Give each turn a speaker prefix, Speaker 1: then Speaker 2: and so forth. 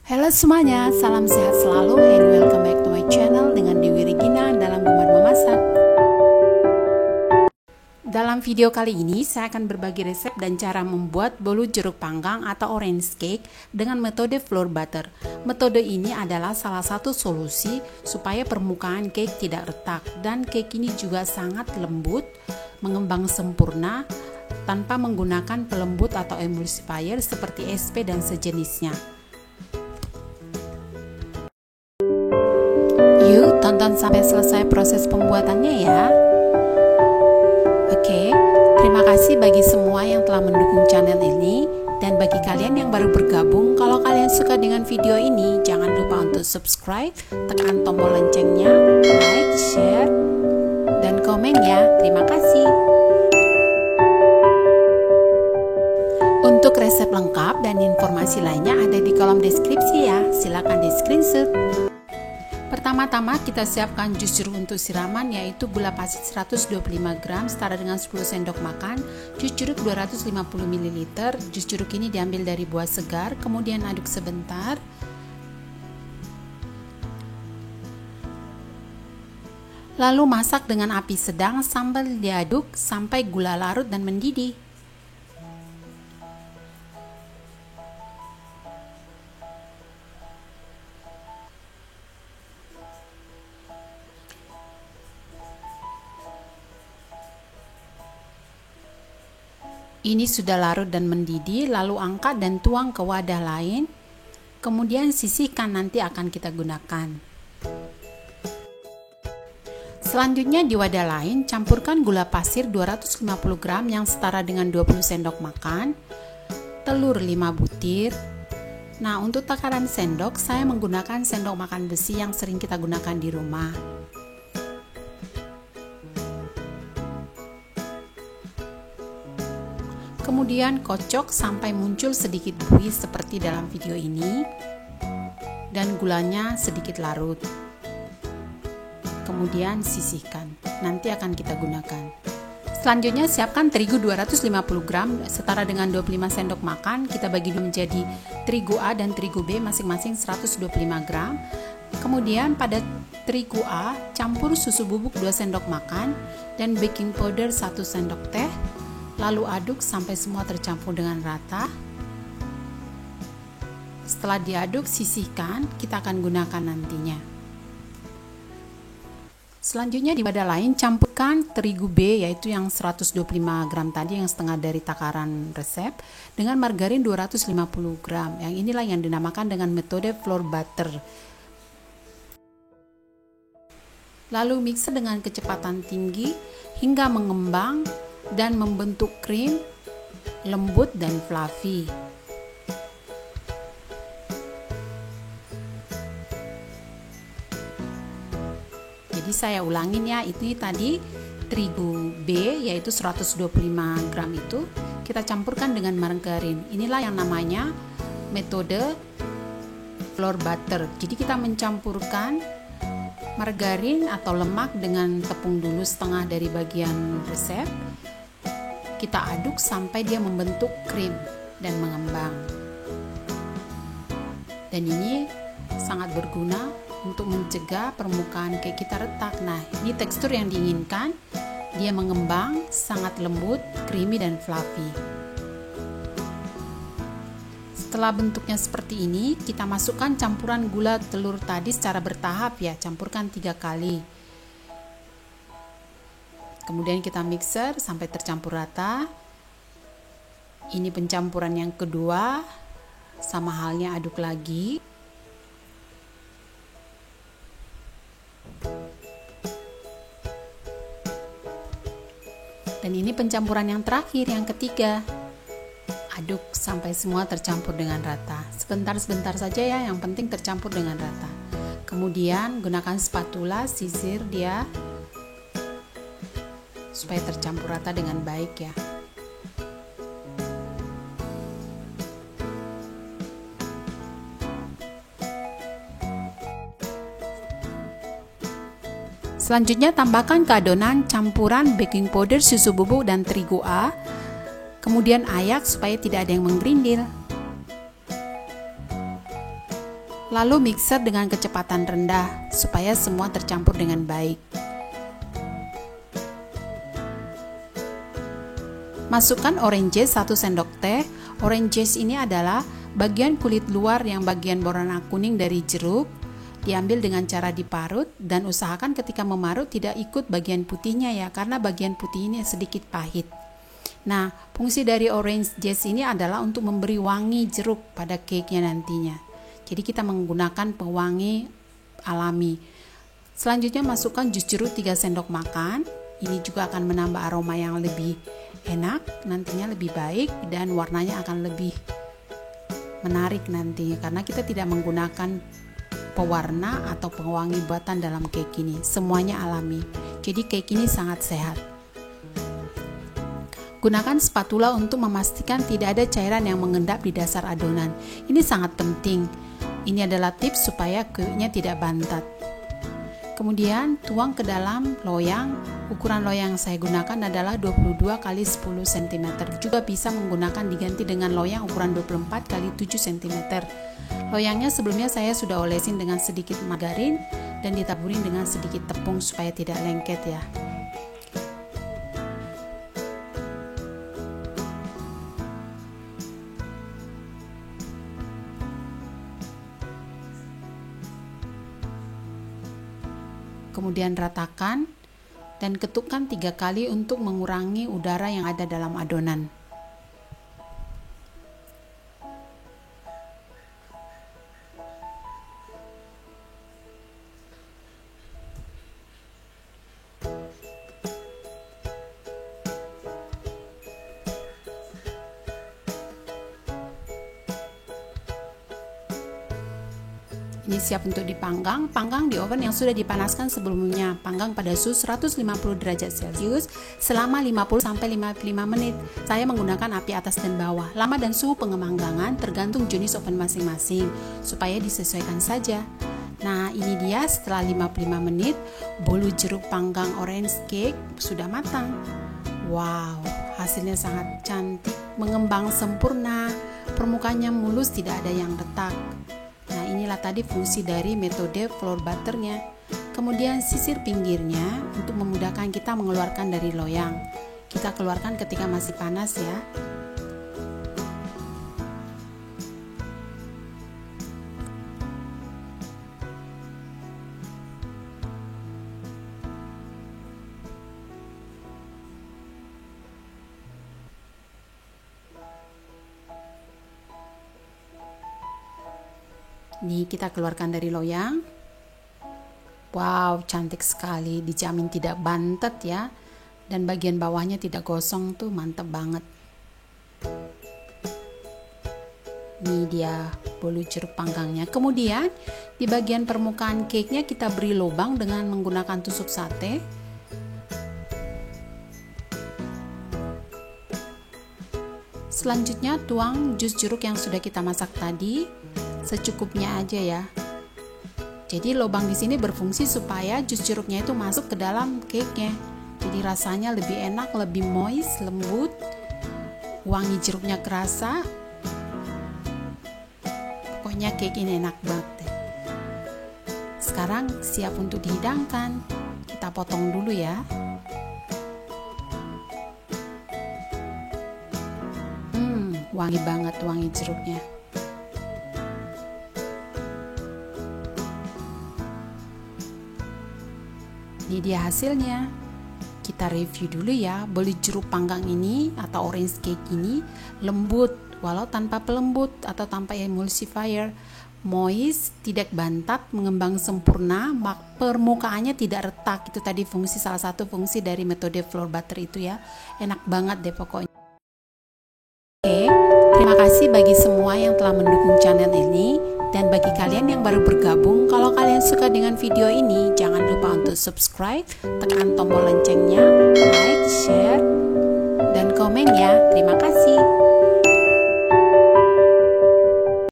Speaker 1: Halo semuanya, salam sehat selalu and welcome back to my channel dengan Dewi Regina dalam Gemar Memasak. Dalam video kali ini, saya akan berbagi resep dan cara membuat bolu jeruk panggang atau orange cake dengan metode flour butter. Metode ini adalah salah satu solusi supaya permukaan cake tidak retak dan cake ini juga sangat lembut, mengembang sempurna tanpa menggunakan pelembut atau emulsifier seperti SP dan sejenisnya. Yuk tonton sampai selesai proses pembuatannya ya. Oke, terima kasih bagi semua yang telah mendukung channel ini. Dan bagi kalian yang baru bergabung, kalau kalian suka dengan video ini, jangan lupa untuk subscribe, tekan tombol loncengnya, like, share, dan komen ya. Terima kasih. Untuk resep lengkap dan informasi lainnya ada di kolom deskripsi ya. Silakan di screenshot. Pertama-tama kita siapkan jus jeruk untuk siraman, yaitu gula pasir 125 gram setara dengan 10 sendok makan, jus jeruk 250 ml. Jus jeruk ini diambil dari buah segar, kemudian aduk sebentar. Lalu masak dengan api sedang sambil diaduk sampai gula larut dan mendidih. Ini sudah larut dan mendidih, lalu angkat dan tuang ke wadah lain. Kemudian sisihkan, nanti akan kita gunakan. Selanjutnya di wadah lain, campurkan gula pasir 250 gram yang setara dengan 20 sendok makan, telur 5 butir. Nah, untuk takaran sendok, saya menggunakan sendok makan besi yang sering kita gunakan di rumah. Kemudian kocok sampai muncul sedikit buih seperti dalam video ini, dan gulanya sedikit larut. Kemudian sisihkan, nanti akan kita gunakan. Selanjutnya siapkan terigu 250 gram setara dengan 25 sendok makan. Kita bagi menjadi terigu A dan terigu B masing-masing 125 gram. Kemudian pada terigu A campur susu bubuk 2 sendok makan dan baking powder 1 sendok teh. Lalu aduk sampai semua tercampur dengan rata. Setelah diaduk, sisihkan, kita akan gunakan nantinya. Selanjutnya di wadah lain campurkan terigu B, yaitu yang 125 gram tadi yang setengah dari takaran resep, dengan margarin 250 gram. Yang inilah yang dinamakan dengan metode flour butter. Lalu mixer dengan kecepatan tinggi hingga mengembang dan membentuk krim lembut dan fluffy. Jadi saya ulangin ya, itu tadi terigu B yaitu 125 gram itu kita campurkan dengan margarin. Inilah yang namanya metode flour butter. Jadi kita mencampurkan margarin atau lemak dengan tepung dulu setengah dari bagian resep. Kita aduk sampai dia membentuk krim dan mengembang. Dan ini sangat berguna untuk mencegah permukaan cake kita retak. Nah, ini tekstur yang diinginkan. Dia mengembang, sangat lembut, creamy dan fluffy. Setelah bentuknya seperti ini, kita masukkan campuran gula telur tadi secara bertahap ya. Campurkan 3 kali. Kemudian kita mixer sampai tercampur rata. Ini pencampuran yang kedua, sama halnya aduk lagi. Dan ini pencampuran yang terakhir, yang ketiga. Aduk sampai semua tercampur dengan rata. Sebentar-sebentar saja ya, yang penting tercampur dengan rata. Kemudian gunakan spatula, sisir dia supaya tercampur rata dengan baik ya. Selanjutnya tambahkan ke adonan campuran baking powder, susu bubuk dan terigu A. Kemudian ayak supaya tidak ada yang menggerindil. Lalu mixer dengan kecepatan rendah supaya semua tercampur dengan baik. Masukkan orange zest 1 sendok teh. Orange zest ini adalah bagian kulit luar yang bagian berwarna kuning dari jeruk. Diambil dengan cara diparut dan usahakan ketika memarut tidak ikut bagian putihnya ya, karena bagian putih ini sedikit pahit. Nah, fungsi dari orange zest ini adalah untuk memberi wangi jeruk pada cake-nya nantinya. Jadi kita menggunakan pewangi alami. Selanjutnya masukkan jus jeruk 3 sendok makan. Ini juga akan menambah aroma yang lebih enak, nantinya lebih baik dan warnanya akan lebih menarik nantinya karena kita tidak menggunakan pewarna atau pewangi buatan dalam cake ini, semuanya alami. Jadi cake ini sangat sehat. Gunakan spatula untuk memastikan tidak ada cairan yang mengendap di dasar adonan. Ini sangat penting. Ini adalah tips supaya cake-nya tidak bantat. Kemudian tuang ke dalam loyang. Ukuran loyang yang saya gunakan adalah 22 x 10 cm. Juga bisa menggunakan diganti dengan loyang ukuran 24 x 7 cm. Loyangnya sebelumnya saya sudah olesin dengan sedikit margarin dan ditaburin dengan sedikit tepung supaya tidak lengket ya. Kemudian ratakan dan ketukkan 3 kali untuk mengurangi udara yang ada dalam adonan. Ini siap untuk dipanggang. Panggang di oven yang sudah dipanaskan sebelumnya. Panggang pada suhu 150 derajat Celcius selama 50-55 menit. Saya menggunakan api atas dan bawah. Lama dan suhu pengembanggan tergantung jenis oven masing-masing, supaya disesuaikan saja. Nah, ini dia setelah 55 menit, bolu jeruk panggang orange cake sudah matang. Wow, hasilnya sangat cantik, mengembang sempurna, permukaannya mulus, tidak ada yang retak. Nah, inilah tadi fungsi dari metode flour butternya. Kemudian sisir pinggirnya untuk memudahkan kita mengeluarkan dari loyang. Kita keluarkan ketika masih panas ya. Nih kita keluarkan dari loyang. Wow, cantik sekali, dijamin tidak bantet ya. Dan bagian bawahnya tidak gosong tuh, mantep banget. Ini dia bolu jeruk panggangnya. Kemudian di bagian permukaan cake-nya kita beri lubang dengan menggunakan tusuk sate. Selanjutnya tuang jus jeruk yang sudah kita masak tadi. Secukupnya aja ya. Jadi lubang di sini berfungsi supaya jus jeruknya itu masuk ke dalam cake-nya. Jadi rasanya lebih enak, lebih moist, lembut. Wangi jeruknya kerasa. Pokoknya cake ini enak banget deh. Sekarang siap untuk dihidangkan. Kita potong dulu ya. Wangi banget wangi jeruknya. Ini dia hasilnya. Kita review dulu ya. Bolu jeruk panggang ini atau orange cake ini lembut walau tanpa pelembut atau tanpa emulsifier, moist, tidak bantat, mengembang sempurna, permukaannya tidak retak. Itu tadi fungsi, salah satu fungsi dari metode flour butter itu ya. Enak banget deh pokoknya. Oke, terima kasih bagi semua yang telah mendukung channel ini. Dan bagi kalian yang baru bergabung, kalau kalian suka dengan video ini, jangan lupa untuk subscribe, tekan tombol loncengnya, like, share, dan komen ya. Terima kasih.